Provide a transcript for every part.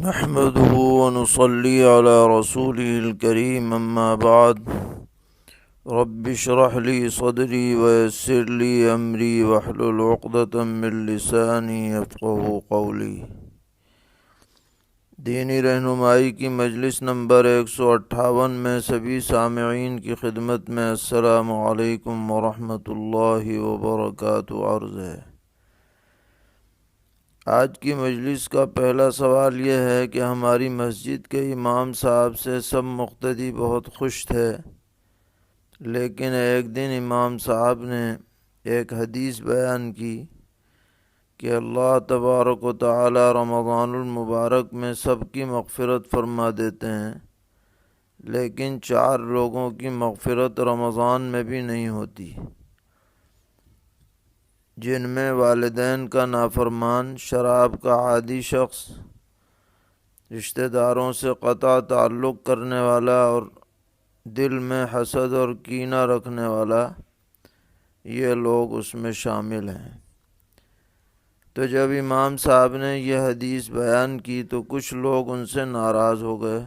نحمده ونصلي على رسوله الكريم أما بعد رب اشرح لي صدري ويسر لي أمري واحلل عقدة من لساني يفقهوا قولي۔ دینی رہنمائی کی مجلس نمبر 158 میں سبھی سامعین کی خدمت میں السلام علیکم ورحمۃ اللہ وبرکاتہ عرض ہے۔ آج کی مجلس کا پہلا سوال یہ ہے کہ ہماری مسجد کے امام صاحب سے سب مقتدی بہت خوش تھے، لیکن ایک دن امام صاحب نے ایک حدیث بیان کی کہ اللہ تبارک و تعالی رمضان المبارک میں سب کی مغفرت فرما دیتے ہیں، لیکن 4 لوگوں کی مغفرت رمضان میں بھی نہیں ہوتی، جن میں والدین کا نافرمان، شراب کا عادی شخص، رشتہ داروں سے قطع تعلق کرنے والا اور دل میں حسد اور کینہ رکھنے والا، یہ لوگ اس میں شامل ہیں۔ تو جب امام صاحب نے یہ حدیث بیان کی تو کچھ لوگ ان سے ناراض ہو گئے،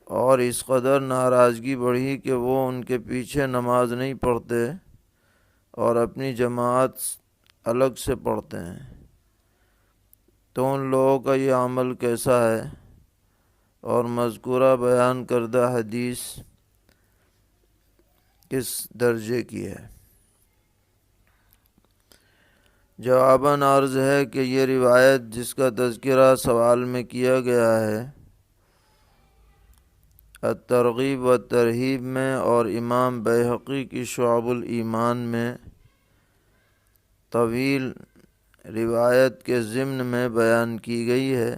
اور اس قدر ناراضگی بڑھی کہ وہ ان کے پیچھے نماز نہیں پڑھتے اور اپنی جماعت الگ سے پڑھتے ہیں۔ تو ان لوگوں کا یہ عمل کیسا ہے اور مذکورہ بیان کردہ حدیث کس درجے کی ہے؟ جواباً عرض ہے کہ یہ روایت جس کا تذکرہ سوال میں کیا گیا ہے، الترغیب و ترہیب میں اور امام بیہقی کی شعب الایمان میں طویل روایت کے ضمن میں بیان کی گئی ہے۔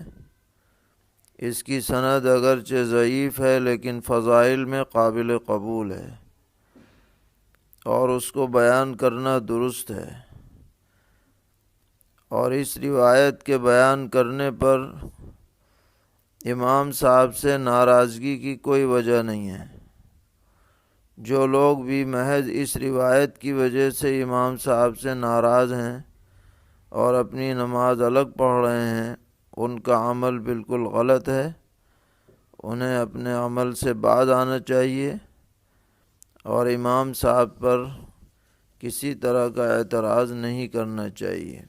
اس کی سند اگرچہ ضعیف ہے لیکن فضائل میں قابل قبول ہے اور اس کو بیان کرنا درست ہے، اور اس روایت کے بیان کرنے پر امام صاحب سے ناراضگی کی کوئی وجہ نہیں ہے۔ جو لوگ بھی محض اس روایت کی وجہ سے امام صاحب سے ناراض ہیں اور اپنی نماز الگ پڑھ رہے ہیں، ان کا عمل بالکل غلط ہے۔ انہیں اپنے عمل سے باز آنا چاہیے اور امام صاحب پر کسی طرح کا اعتراض نہیں کرنا چاہیے۔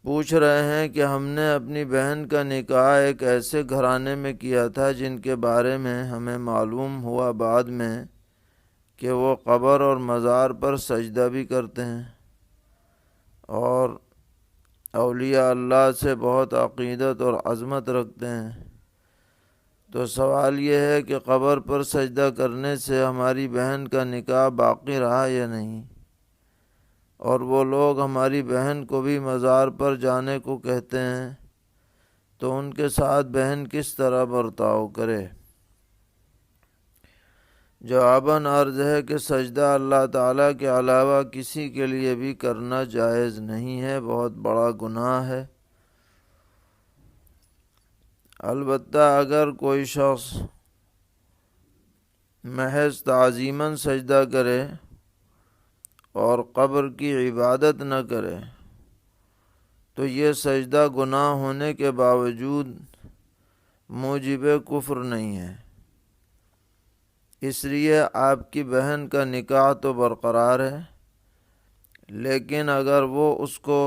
پوچھ رہے ہیں کہ ہم نے اپنی بہن کا نکاح ایک ایسے گھرانے میں کیا تھا جن کے بارے میں ہمیں معلوم ہوا بعد میں کہ وہ قبر اور مزار پر سجدہ بھی کرتے ہیں اور اولیاء اللہ سے بہت عقیدت اور عظمت رکھتے ہیں۔ تو سوال یہ ہے کہ قبر پر سجدہ کرنے سے ہماری بہن کا نکاح باقی رہا یا نہیں، اور وہ لوگ ہماری بہن کو بھی مزار پر جانے کو کہتے ہیں، تو ان کے ساتھ بہن کس طرح برتاؤ کرے؟ جواباً عرض ہے کہ سجدہ اللہ تعالیٰ کے علاوہ کسی کے لیے بھی کرنا جائز نہیں ہے، بہت بڑا گناہ ہے۔ البتہ اگر کوئی شخص محض تعظیماً سجدہ کرے اور قبر کی عبادت نہ کرے تو یہ سجدہ گناہ ہونے کے باوجود موجب کفر نہیں ہے۔ اس لیے آپ کی بہن کا نکاح تو برقرار ہے، لیکن اگر وہ اس کو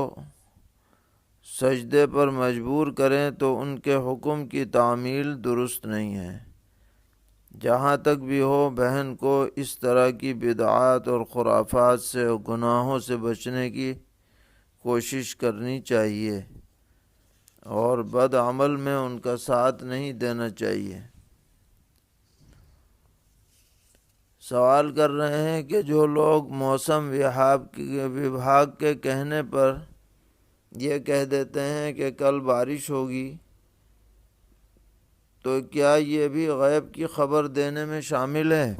سجدے پر مجبور کریں تو ان کے حکم کی تعمیل درست نہیں ہے۔ جہاں تک بھی ہو، بہن کو اس طرح کی بدعات اور خرافات سے اور گناہوں سے بچنے کی کوشش کرنی چاہیے اور بد عمل میں ان کا ساتھ نہیں دینا چاہیے۔ سوال کر رہے ہیں کہ جو لوگ موسم وبھاگ کے کہنے پر یہ کہہ دیتے ہیں کہ کل بارش ہوگی، تو کیا یہ بھی غیب کی خبر دینے میں شامل ہے؟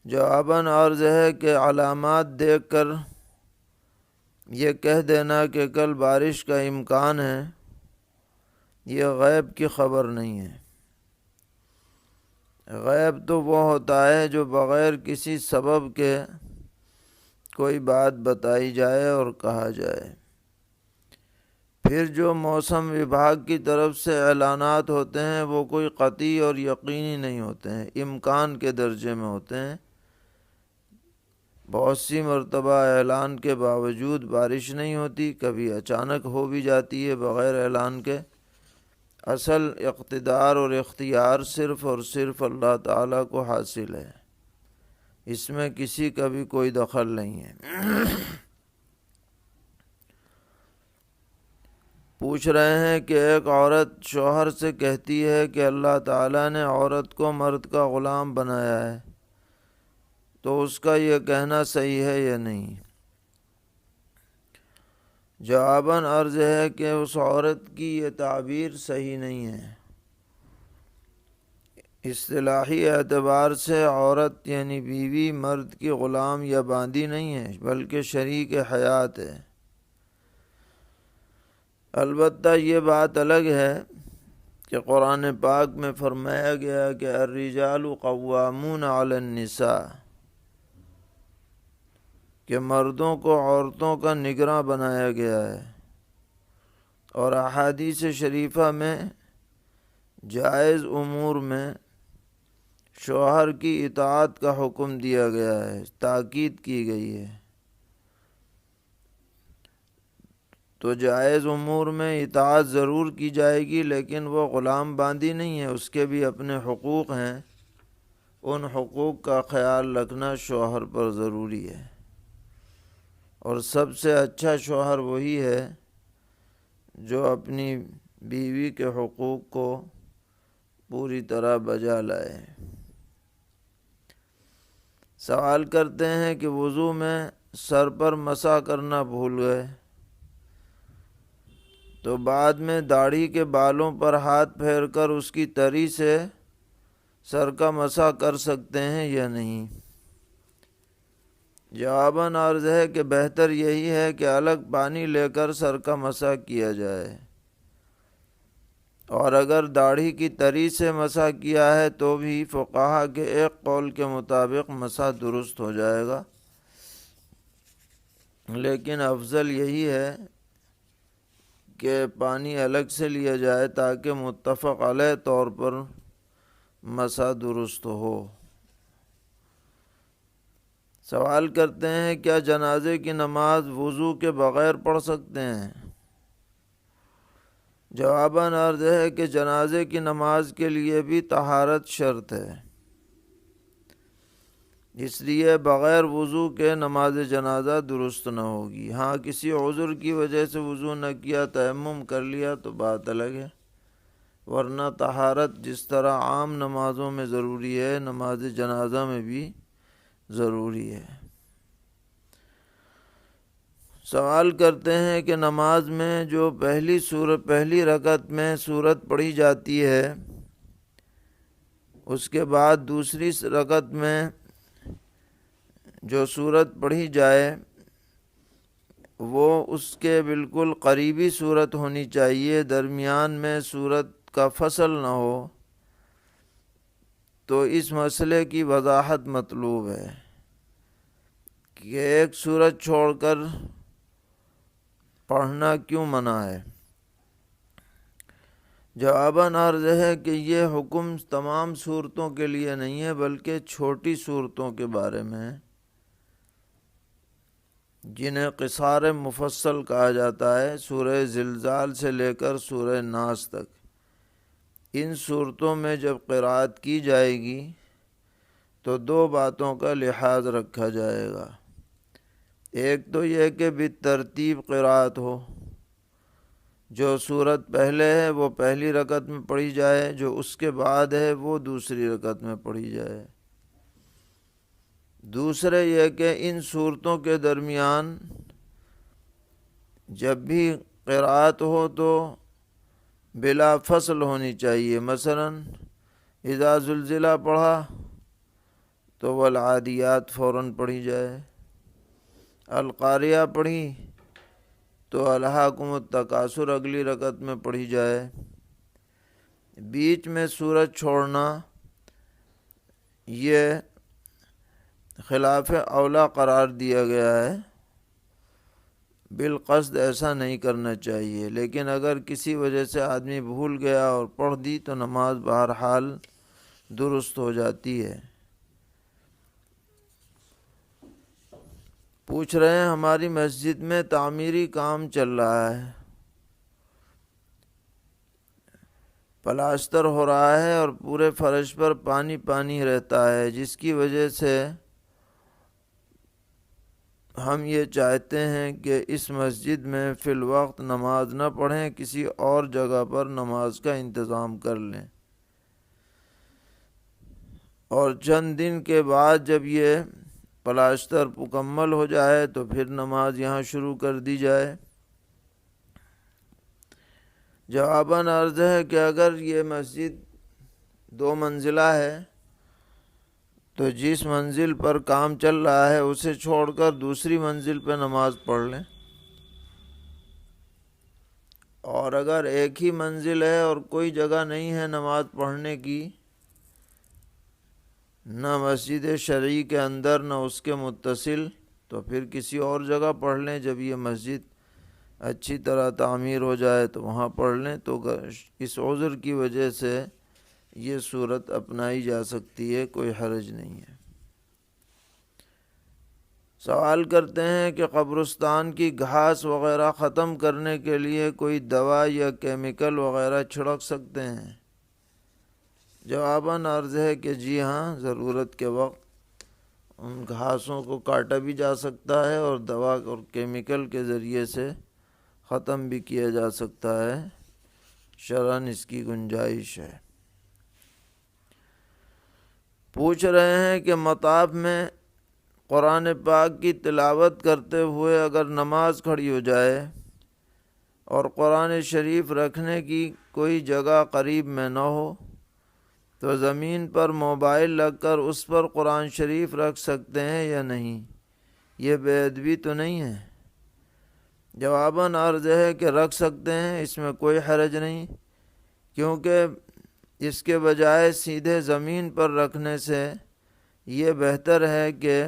جواباً عرض ہے کہ علامات دیکھ کر یہ کہہ دینا کہ کل بارش کا امکان ہے، یہ غیب کی خبر نہیں ہے۔ غیب تو وہ ہوتا ہے جو بغیر کسی سبب کے کوئی بات بتائی جائے اور کہا جائے۔ پھر جو موسم وبھاگ کی طرف سے اعلانات ہوتے ہیں وہ کوئی قطعی اور یقینی نہیں ہوتے ہیں، امکان کے درجے میں ہوتے ہیں۔ بہت سی مرتبہ اعلان کے باوجود بارش نہیں ہوتی، کبھی اچانک ہو بھی جاتی ہے بغیر اعلان کے۔ اصل اقتدار اور اختیار صرف اور صرف اللہ تعالیٰ کو حاصل ہے، اس میں کسی کا بھی کوئی دخل نہیں ہے۔ پوچھ رہے ہیں کہ ایک عورت شوہر سے کہتی ہے کہ اللہ تعالیٰ نے عورت کو مرد کا غلام بنایا ہے، تو اس کا یہ کہنا صحیح ہے یا نہیں؟ جواباً عرض ہے کہ اس عورت کی یہ تعبیر صحیح نہیں ہے۔ اصطلاحی اعتبار سے عورت یعنی بیوی مرد کی غلام یا باندی نہیں ہے، بلکہ شریک حیات ہے۔ البتہ یہ بات الگ ہے کہ قرآن پاک میں فرمایا گیا کہ الرجال قوامون علی النساء، کہ مردوں کو عورتوں کا نگراں بنایا گیا ہے، اور احادیث شریفہ میں جائز امور میں شوہر کی اطاعت کا حکم دیا گیا ہے، تاکید کی گئی ہے۔ تو جائز امور میں اطاعت ضرور کی جائے گی، لیکن وہ غلام باندی نہیں ہے، اس کے بھی اپنے حقوق ہیں، ان حقوق کا خیال رکھنا شوہر پر ضروری ہے۔ اور سب سے اچھا شوہر وہی ہے جو اپنی بیوی کے حقوق کو پوری طرح بجا لائے۔ سوال کرتے ہیں کہ وضو میں سر پر مسح کرنا بھول گئے تو بعد میں داڑھی کے بالوں پر ہاتھ پھیر کر اس کی تری سے سر کا مسح کر سکتے ہیں یا نہیں؟ جواباً عرض ہے کہ بہتر یہی ہے کہ الگ پانی لے کر سر کا مسح کیا جائے، اور اگر داڑھی کی تری سے مسح کیا ہے تو بھی فقہا کے ایک قول کے مطابق مسح درست ہو جائے گا، لیکن افضل یہی ہے کہ پانی الگ سے لیا جائے تاکہ متفق علیہ طور پر مسح درست ہو۔ سوال کرتے ہیں کیا جنازے کی نماز وضو کے بغیر پڑھ سکتے ہیں؟ جواباً عرض ہے کہ جنازے کی نماز کے لیے بھی طہارت شرط ہے، اس لیے بغیر وضو کے نماز جنازہ درست نہ ہوگی۔ ہاں کسی عذر کی وجہ سے وضو نہ کیا، تیمم کر لیا تو بات الگ ہے، ورنہ طہارت جس طرح عام نمازوں میں ضروری ہے، نماز جنازہ میں بھی ضروری ہے۔ سوال کرتے ہیں کہ نماز میں جو پہلی رکعت میں سورت پڑھی جاتی ہے، اس کے بعد دوسری رکعت میں جو سورت پڑھی جائے وہ اس کے بالکل قریبی سورت ہونی چاہیے، درمیان میں سورت کا فصل نہ ہو، تو اس مسئلے کی وضاحت مطلوب ہے کہ ایک سورت چھوڑ کر پڑھنا کیوں منع ہے؟ جواباً عرض ہے کہ یہ حکم تمام صورتوں کے لیے نہیں ہے، بلکہ چھوٹی صورتوں کے بارے میں ہے جنہیں قصار مفصل کہا جاتا ہے، سورہ زلزال سے لے کر سورہ ناس تک۔ ان صورتوں میں جب قرأت کی جائے گی تو دو باتوں کا لحاظ رکھا جائے گا، ایک تو یہ کہ بالترتیب قرأت ہو، جو صورت پہلے ہے وہ پہلی رکعت میں پڑھی جائے، جو اس کے بعد ہے وہ دوسری رکعت میں پڑھی جائے۔ دوسرے یہ کہ ان صورتوں کے درمیان جب بھی قرأت ہو تو بلا فصل ہونی چاہیے، مثلاً اذا زلزلہ پڑھا تو والعادیات فوراً پڑھی جائے، القاریہ پڑھی تو الہاکم التکاثر اگلی رکعت میں پڑھی جائے۔ بیچ میں سورت چھوڑنا یہ خلاف اولا قرار دیا گیا ہے۔ بالقصد ایسا نہیں کرنا چاہیے، لیکن اگر کسی وجہ سے آدمی بھول گیا اور پڑھ دی تو نماز بہرحال درست ہو جاتی ہے۔ پوچھ رہے ہیں ہماری مسجد میں تعمیری کام چل رہا ہے، پلاسٹر ہو رہا ہے اور پورے فرش پر پانی پانی رہتا ہے، جس کی وجہ سے ہم یہ چاہتے ہیں کہ اس مسجد میں فی الوقت نماز نہ پڑھیں، کسی اور جگہ پر نماز کا انتظام کر لیں، اور چند دن کے بعد جب یہ پلاسٹر مکمل ہو جائے تو پھر نماز یہاں شروع کر دی جائے۔ جواباً عرض ہے کہ اگر یہ مسجد 2 منزلہ ہے تو جس منزل پر کام چل رہا ہے اسے چھوڑ کر دوسری منزل پہ نماز پڑھ لیں، اور اگر ایک ہی منزل ہے اور کوئی جگہ نہیں ہے نماز پڑھنے کی، نہ مسجد شرعی کے اندر نہ اس کے متصل، تو پھر کسی اور جگہ پڑھ لیں۔ جب یہ مسجد اچھی طرح تعمیر ہو جائے تو وہاں پڑھ لیں۔ تو اس عذر کی وجہ سے یہ صورت اپنائی جا سکتی ہے، کوئی حرج نہیں ہے۔ سوال کرتے ہیں کہ قبرستان کی گھاس وغیرہ ختم کرنے کے لیے کوئی دوا یا کیمیکل وغیرہ چھڑک سکتے ہیں؟ جواباً عرض ہے کہ جی ہاں، ضرورت کے وقت ان گھاسوں کو کاٹا بھی جا سکتا ہے اور دوا اور کیمیکل کے ذریعے سے ختم بھی کیا جا سکتا ہے، شرعاً اس کی گنجائش ہے۔ پوچھ رہے ہیں کہ مطاف میں قرآن پاک کی تلاوت کرتے ہوئے اگر نماز کھڑی ہو جائے اور قرآن شریف رکھنے کی کوئی جگہ قریب میں نہ ہو تو زمین پر موبائل رکھ کر اس پر قرآن شریف رکھ سکتے ہیں یا نہیں؟ یہ بے ادبی تو نہیں ہے؟ جواباً عرض ہے کہ رکھ سکتے ہیں، اس میں کوئی حرج نہیں، کیونکہ اس کے بجائے سیدھے زمین پر رکھنے سے یہ بہتر ہے کہ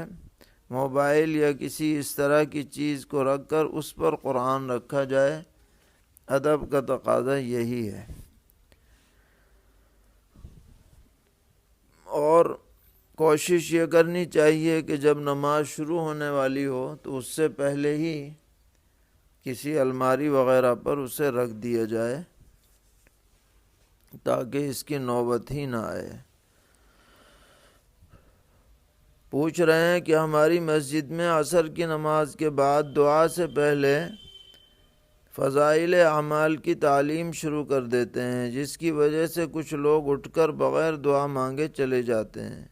موبائل یا کسی اس طرح کی چیز کو رکھ کر اس پر قرآن رکھا جائے۔ ادب کا تقاضا یہی ہے۔ اور کوشش یہ کرنی چاہیے کہ جب نماز شروع ہونے والی ہو تو اس سے پہلے ہی کسی الماری وغیرہ پر اسے رکھ دیا جائے تاکہ اس کی نوبت ہی نہ آئے۔ پوچھ رہے ہیں کہ ہماری مسجد میں عصر کی نماز کے بعد دعا سے پہلے فضائل اعمال کی تعلیم شروع کر دیتے ہیں، جس کی وجہ سے کچھ لوگ اٹھ کر بغیر دعا مانگے چلے جاتے ہیں،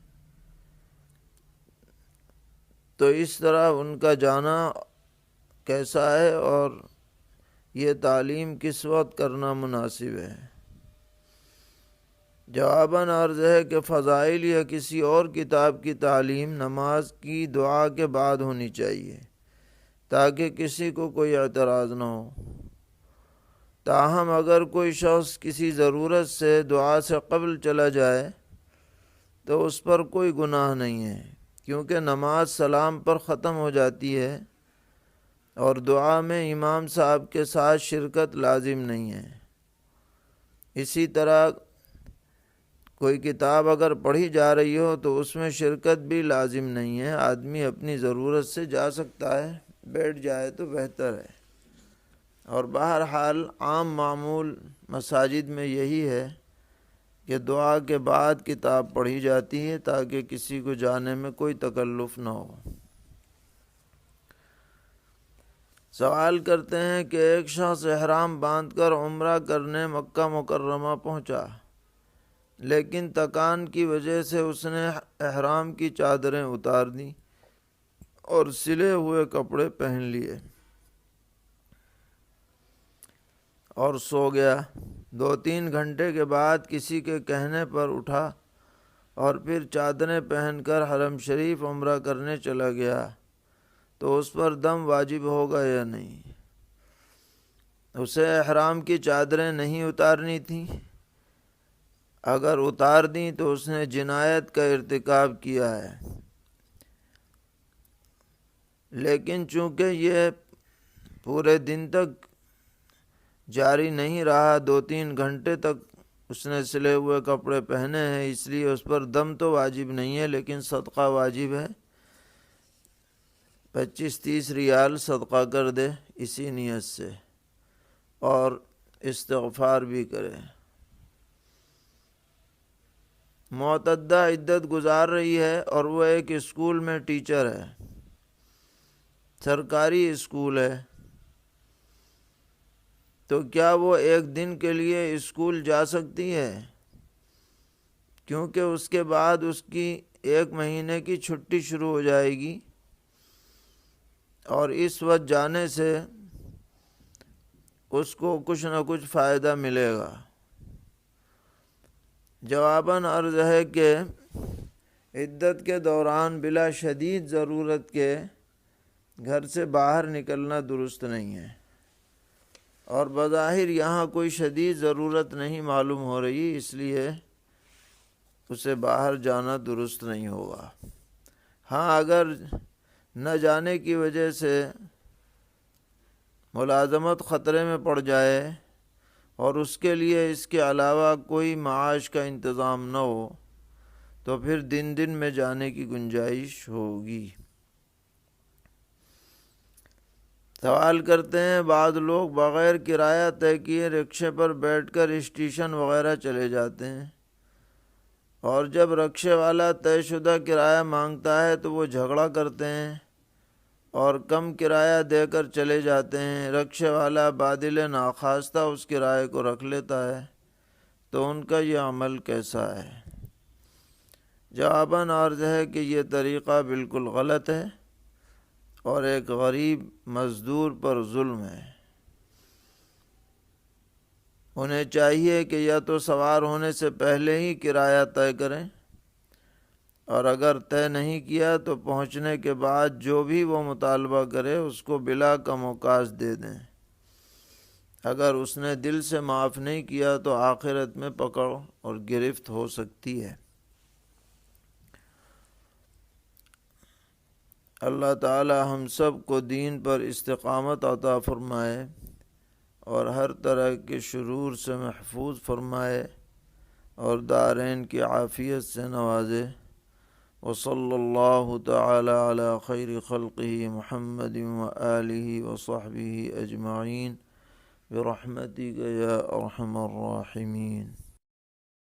تو اس طرح ان کا جانا کیسا ہے اور یہ تعلیم کس وقت کرنا مناسب ہے؟ جواباً عرض ہے کہ فضائل یا کسی اور کتاب کی تعلیم نماز کی دعا کے بعد ہونی چاہیے تاکہ کسی کو کوئی اعتراض نہ ہو۔ تاہم اگر کوئی شخص کسی ضرورت سے دعا سے قبل چلا جائے تو اس پر کوئی گناہ نہیں ہے، کیونکہ نماز سلام پر ختم ہو جاتی ہے اور دعا میں امام صاحب کے ساتھ شرکت لازم نہیں ہے۔ اسی طرح کوئی کتاب اگر پڑھی جا رہی ہو تو اس میں شرکت بھی لازم نہیں ہے، آدمی اپنی ضرورت سے جا سکتا ہے، بیٹھ جائے تو بہتر ہے۔ اور بہرحال عام معمول مساجد میں یہی ہے کہ دعا کے بعد کتاب پڑھی جاتی ہے تاکہ کسی کو جانے میں کوئی تکلف نہ ہو۔ سوال کرتے ہیں کہ ایک شخص احرام باندھ کر عمرہ کرنے مکہ مکرمہ پہنچا، لیکن تکان کی وجہ سے اس نے احرام کی چادریں اتار دیں اور سلے ہوئے کپڑے پہن لیے اور سو گیا۔ 2-3 گھنٹے کے بعد کسی کے کہنے پر اٹھا اور پھر چادریں پہن کر حرم شریف عمرہ کرنے چلا گیا، تو اس پر دم واجب ہوگا یا نہیں؟ اسے احرام کی چادریں نہیں اتارنی تھیں، اگر اتار دیں تو اس نے جنایت کا ارتکاب کیا ہے۔ لیکن چونکہ یہ پورے دن تک جاری نہیں رہا، 2-3 گھنٹے تک اس نے سلے ہوئے کپڑے پہنے ہیں، اس لیے اس پر دم تو واجب نہیں ہے لیکن صدقہ واجب ہے۔ 25-30 ریال صدقہ کر دے اسی نیت سے، اور استغفار بھی کرے۔ معتدہ عدت گزار رہی ہے اور وہ ایک اسکول میں ٹیچر ہے، سرکاری اسکول ہے، تو کیا وہ ایک دن کے لیے اسکول جا سکتی ہے؟ کیونکہ اس کے بعد اس کی 1 مہینے کی چھٹی شروع ہو جائے گی، اور اس وقت جانے سے اس کو کچھ نہ کچھ فائدہ ملے گا۔ جواباً عرض ہے کہ عدت کے دوران بلا شدید ضرورت کے گھر سے باہر نکلنا درست نہیں ہے، اور بظاہر یہاں کوئی شدید ضرورت نہیں معلوم ہو رہی، اس لیے اسے باہر جانا درست نہیں ہوگا۔ ہاں، اگر نہ جانے کی وجہ سے ملازمت خطرے میں پڑ جائے اور اس کے لیے اس کے علاوہ کوئی معاش کا انتظام نہ ہو تو پھر دن دن میں جانے کی گنجائش ہوگی۔ سوال کرتے ہیں، بعض لوگ بغیر کرایہ طے کیے رکشے پر بیٹھ کر اسٹیشن وغیرہ چلے جاتے ہیں، اور جب رکشے والا طے شدہ کرایہ مانگتا ہے تو وہ جھگڑا کرتے ہیں اور کم کرایہ دے کر چلے جاتے ہیں۔ رکشے والا بادل ناخواستہ اس کرایے کو رکھ لیتا ہے، تو ان کا یہ عمل کیسا ہے؟ جواباً عرض ہے کہ یہ طریقہ بالکل غلط ہے اور ایک غریب مزدور پر ظلم ہے۔ انہیں چاہیے کہ یا تو سوار ہونے سے پہلے ہی کرایہ طے کریں، اور اگر طے نہیں کیا تو پہنچنے کے بعد جو بھی وہ مطالبہ کرے اس کو بلا کم و کاست دے دیں۔ اگر اس نے دل سے معاف نہیں کیا تو آخرت میں پکڑ اور گرفت ہو سکتی ہے۔ اللہ تعالی ہم سب کو دین پر استقامت عطا فرمائے اور ہر طرح کے شرور سے محفوظ فرمائے اور دارین کی عافیت سے نوازے۔ وصلی اللہ تعالی علی خیر خلقہ محمد وآلہ وصحبہ اجمعین برحمتک یا ارحم الراحمین۔